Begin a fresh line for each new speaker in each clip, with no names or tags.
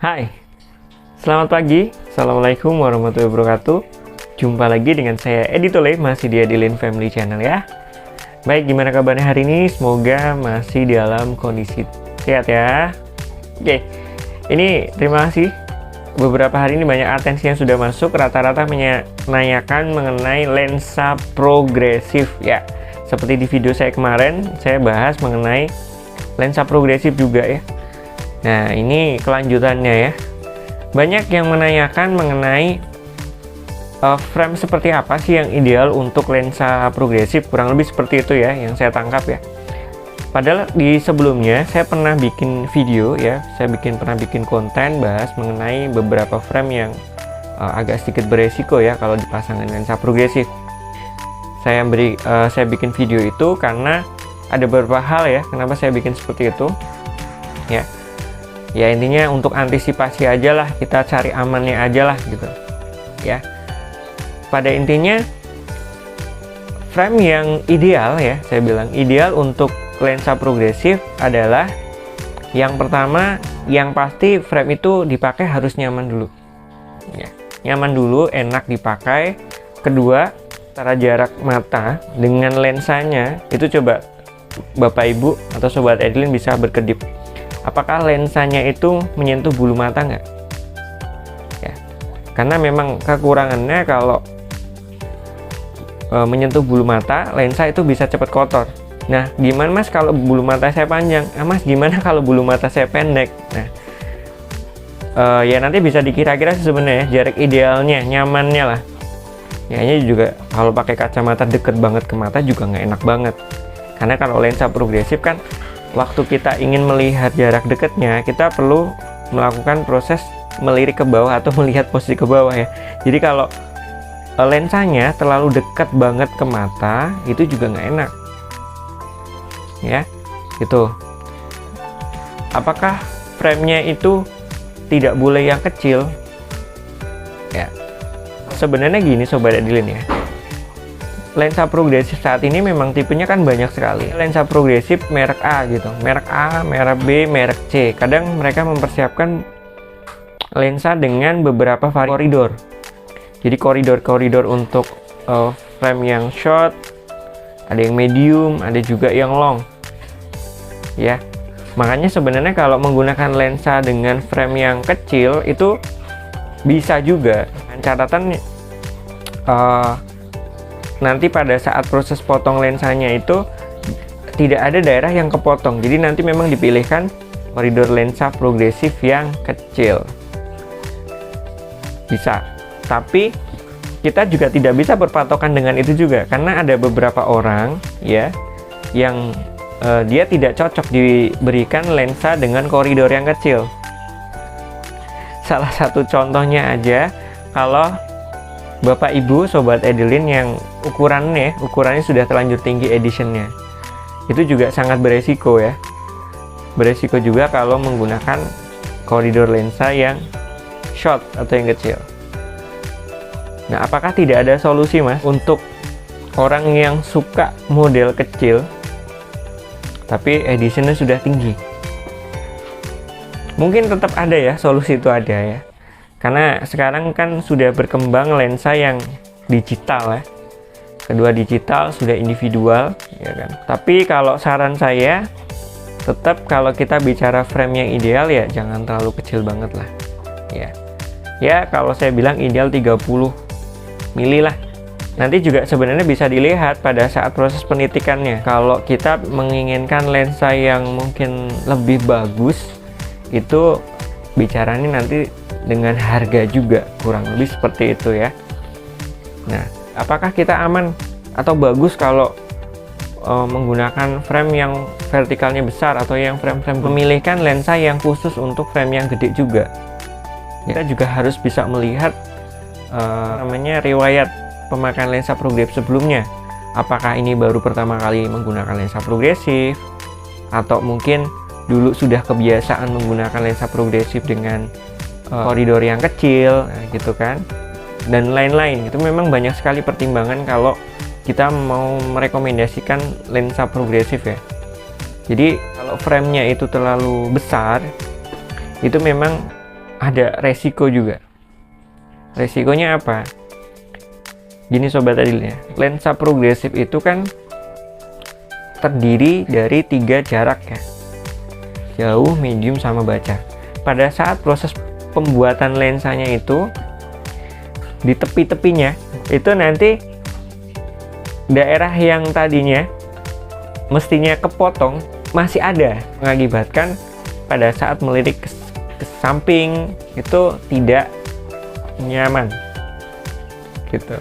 Hai, selamat pagi. Assalamualaikum warahmatullahi wabarakatuh. Jumpa lagi dengan saya Edi Tole, masih di Edilin Family Channel ya. Baik, gimana kabarnya hari ini? Semoga masih dalam kondisi sehat ya. Oke, ini terima kasih. Beberapa hari ini banyak atensi yang sudah masuk, rata-rata menanyakan mengenai lensa progresif ya. Seperti di video saya kemarin, saya bahas mengenai lensa progresif juga ya. Nah, ini kelanjutannya ya. Banyak yang menanyakan mengenai frame seperti apa sih yang ideal untuk lensa progresif, kurang lebih seperti itu ya yang saya tangkap ya. Padahal di sebelumnya saya pernah bikin video ya, saya pernah bikin konten bahas mengenai beberapa frame yang agak sedikit beresiko ya kalau dipasangkan lensa progresif. Saya bikin video itu karena ada beberapa hal ya kenapa saya bikin seperti itu ya. Ya intinya untuk antisipasi aja lah, kita cari amannya aja lah gitu ya. Pada intinya frame yang ideal ya, saya bilang ideal untuk lensa progresif adalah yang pertama, yang pasti frame itu dipakai harus nyaman dulu ya. Nyaman dulu, enak dipakai. Kedua, antara jarak mata dengan lensanya itu coba Bapak Ibu atau Sobat Edilin bisa berkedip, apakah lensanya itu menyentuh bulu mata nggak ya. Karena memang kekurangannya kalau menyentuh bulu mata, lensa itu bisa cepat kotor. Nah, gimana Mas kalau bulu mata saya panjang? Mas, gimana kalau bulu mata saya pendek? Nah, ya nanti bisa dikira-kira sebenarnya jarak idealnya, nyamannya lah. Ya, ini juga kalau pakai kacamata deket banget ke mata juga nggak enak banget. Karena kalau lensa progresif kan, waktu kita ingin melihat jarak dekatnya, kita perlu melakukan proses melirik ke bawah atau melihat posisi ke bawah ya. Jadi kalau lensanya terlalu dekat banget ke mata, itu juga nggak enak. Ya, gitu. Apakah frame-nya itu tidak boleh yang kecil? Ya, sebenarnya gini Sobat Edilin ya. Lensa progresif saat ini memang tipenya kan banyak sekali. Lensa progresif merek A gitu, merek A, merek B, merek C. Kadang mereka mempersiapkan lensa dengan beberapa koridor. Jadi koridor-koridor untuk frame yang short, ada yang medium, ada juga yang long. Ya, makanya sebenarnya kalau menggunakan lensa dengan frame yang kecil itu bisa juga. Catatan nanti pada saat proses potong lensanya itu tidak ada daerah yang kepotong. Jadi nanti memang dipilihkan koridor lensa progresif yang kecil. Bisa. Tapi kita juga tidak bisa berpatokan dengan itu juga, karena ada beberapa orang ya yang dia tidak cocok diberikan lensa dengan koridor yang kecil. Salah satu contohnya aja, kalau Bapak Ibu Sobat Edilin yang ukurannya sudah terlanjur tinggi editionnya, itu juga sangat beresiko ya. Beresiko juga kalau menggunakan koridor lensa yang short atau yang kecil. Nah, apakah tidak ada solusi Mas untuk orang yang suka model kecil tapi editionnya sudah tinggi? Mungkin tetap ada ya, solusi itu ada ya. Karena sekarang kan sudah berkembang lensa yang digital ya. Kedua digital, sudah individual ya kan. Tapi kalau saran saya, tetap kalau kita bicara frame yang ideal ya jangan terlalu kecil banget lah. Ya. Ya, kalau saya bilang ideal 30 mili lah. Nanti juga sebenarnya bisa dilihat pada saat proses penitikannya. Kalau kita menginginkan lensa yang mungkin lebih bagus, itu bicaranya nanti dengan harga juga, kurang lebih seperti itu ya. Nah, apakah kita aman atau bagus kalau menggunakan frame yang vertikalnya besar atau yang frame-frame memilihkan lensa yang khusus untuk frame yang gede juga? Kita juga harus bisa melihat namanya riwayat pemakaian lensa progresif sebelumnya. Apakah ini baru pertama kali menggunakan lensa progresif, atau mungkin dulu sudah kebiasaan menggunakan lensa progresif dengan koridor yang kecil, nah, gitu kan, dan lain-lain. Itu memang banyak sekali pertimbangan kalau kita mau merekomendasikan lensa progresif ya. Jadi kalau frame-nya itu terlalu besar, itu memang ada resiko juga. Resikonya apa? Gini Sobat Adil ya, lensa progresif itu kan terdiri dari 3 jarak ya, jauh, medium, sama baca. Pada saat proses pembuatan lensanya itu, di tepi-tepinya itu nanti daerah yang tadinya mestinya kepotong masih ada, mengakibatkan pada saat melirik ke samping itu tidak nyaman gitu.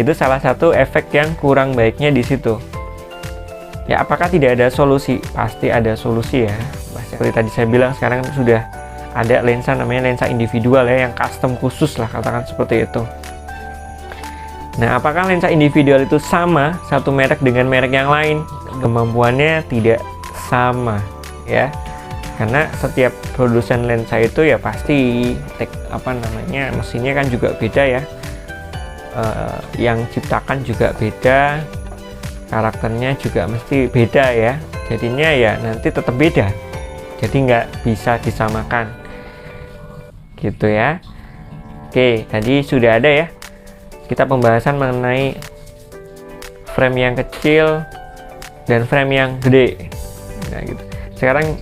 Itu salah satu efek yang kurang baiknya di situ. Ya, apakah tidak ada solusi? Pasti ada solusi ya. Seperti tadi saya bilang, sekarang sudah ada lensa namanya lensa individual ya, yang custom khusus lah, katakan seperti itu. Nah, apakah lensa individual itu sama satu merek dengan merek yang lain? Kemampuannya tidak sama ya. Karena setiap produsen lensa itu ya pasti mesinnya kan juga beda ya. Yang ciptakan juga beda, karakternya juga mesti beda ya. Jadinya ya nanti tetap beda, jadi nggak bisa disamakan gitu ya. Oke, tadi sudah ada ya kita pembahasan mengenai frame yang kecil dan frame yang gede. Nah gitu. Sekarang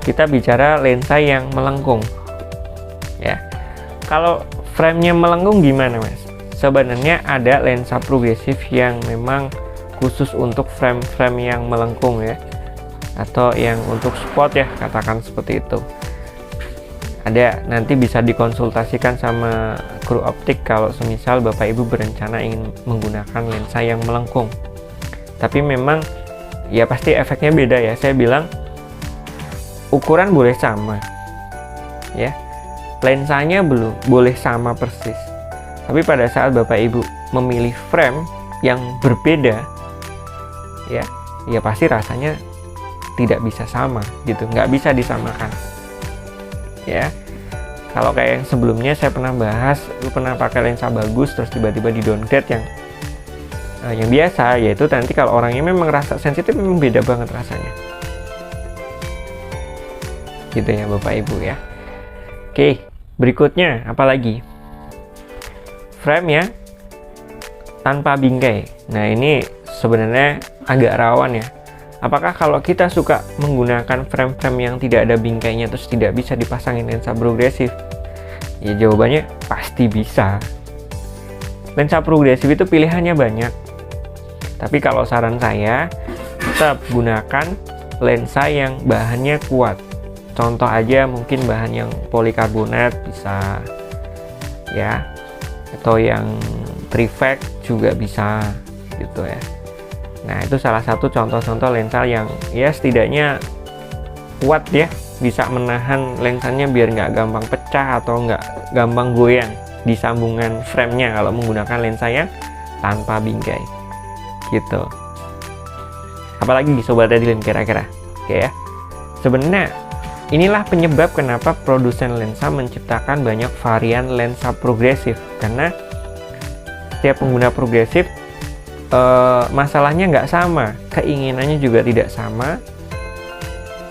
kita bicara lensa yang melengkung ya. Kalau framenya melengkung gimana Mas? Sebenarnya ada lensa progresif yang memang khusus untuk frame-frame yang melengkung ya, atau yang untuk spot ya, katakan seperti itu. Ada, nanti bisa dikonsultasikan sama kru optik kalau semisal Bapak Ibu berencana ingin menggunakan lensa yang melengkung. Tapi memang ya pasti efeknya beda ya. Saya bilang ukuran boleh sama ya, lensanya belum boleh sama persis. Tapi pada saat Bapak Ibu memilih frame yang berbeda, ya pasti rasanya tidak bisa sama gitu, nggak bisa disamakan. Ya, kalau kayak yang sebelumnya saya pernah bahas, lu pernah pakai lensa bagus terus tiba-tiba di downgrade yang biasa, yaitu nanti kalau orangnya memang rasa sensitif memang beda banget rasanya. Gitu ya Bapak Ibu ya. Oke, berikutnya apalagi? Frame ya tanpa bingkai. Nah, ini sebenarnya agak rawan ya. Apakah kalau kita suka menggunakan frame-frame yang tidak ada bingkainya terus tidak bisa dipasangin lensa progresif? Ya jawabannya pasti bisa. Lensa progresif itu pilihannya banyak. Tapi kalau saran saya, tetap gunakan lensa yang bahannya kuat. Contoh aja mungkin bahan yang polikarbonat bisa ya, atau yang Trivac juga bisa gitu ya. Nah, itu salah satu contoh-contoh lensa yang ya setidaknya kuat ya, bisa menahan lensanya biar nggak gampang pecah atau nggak gampang goyang di sambungan frame-nya kalau menggunakan lensa yang tanpa bingkai gitu. Apalagi di Sobat Adilin kira-kira? Oke ya. Sebenarnya inilah penyebab kenapa produsen lensa menciptakan banyak varian lensa progresif, karena setiap pengguna progresif masalahnya nggak sama, keinginannya juga tidak sama,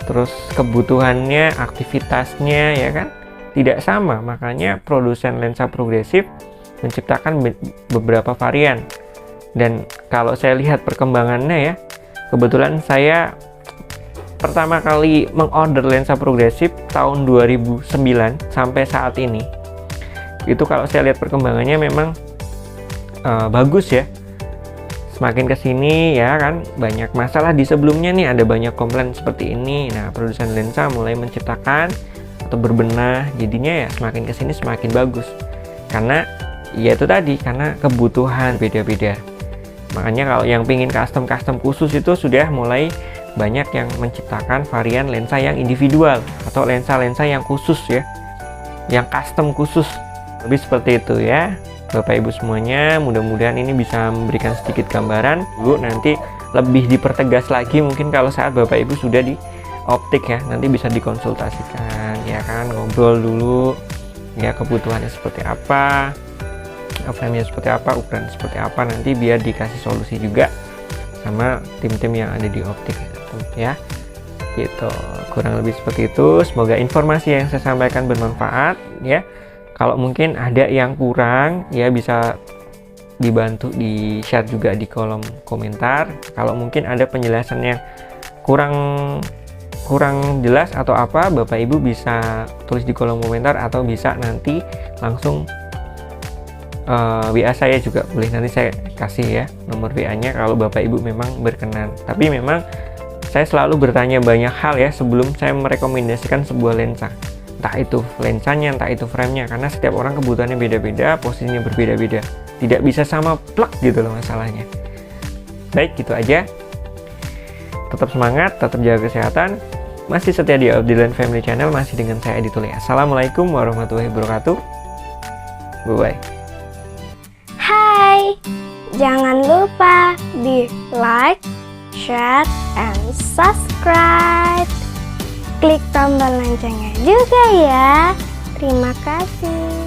terus kebutuhannya, aktivitasnya ya kan tidak sama. Makanya produsen lensa progresif menciptakan beberapa varian. Dan kalau saya lihat perkembangannya ya, kebetulan saya pertama kali mengorder lensa progresif tahun 2009 sampai saat ini. Itu kalau saya lihat perkembangannya memang bagus ya. Semakin kesini ya kan, banyak masalah di sebelumnya nih, ada banyak komplain seperti ini. Nah, produsen lensa mulai menciptakan atau berbenah, jadinya ya semakin kesini semakin bagus. Karena ya itu tadi, karena kebutuhan beda-beda. Makanya kalau yang pingin custom khusus itu sudah mulai banyak yang menciptakan varian lensa yang individual atau lensa-lensa yang khusus ya, yang custom khusus. Lebih seperti itu ya Bapak Ibu semuanya. Mudah-mudahan ini bisa memberikan sedikit gambaran. Dulu nanti lebih dipertegas lagi mungkin kalau saat Bapak Ibu sudah di optik ya, nanti bisa dikonsultasikan ya kan, ngobrol dulu ya kebutuhannya seperti apa, frame-nya seperti apa, ukuran seperti apa, nanti biar dikasih solusi juga sama tim-tim yang ada di optik ya gitu. kurang lebih seperti itu. Semoga informasi yang saya sampaikan bermanfaat ya. Kalau mungkin ada yang kurang ya bisa dibantu di share juga di kolom komentar. Kalau mungkin ada penjelasan yang kurang jelas atau apa, Bapak Ibu bisa tulis di kolom komentar atau bisa nanti langsung WA saya juga boleh, nanti saya kasih ya nomor WA-nya kalau Bapak Ibu memang berkenan. Tapi memang saya selalu bertanya banyak hal ya sebelum saya merekomendasikan sebuah lensa, entah itu lensanya, entah itu frame-nya, karena setiap orang kebutuhannya beda-beda, posisinya berbeda-beda, tidak bisa sama plug gitu loh masalahnya. Baik, gitu aja. Tetap semangat, tetap jaga kesehatan. Masih setia di Abdilan Family Channel, masih dengan saya Edi Tole. Assalamualaikum warahmatullahi wabarakatuh. Bye-bye.
Hai, jangan lupa di like, share, and subscribe. Klik tombol loncengnya juga ya. Terima kasih.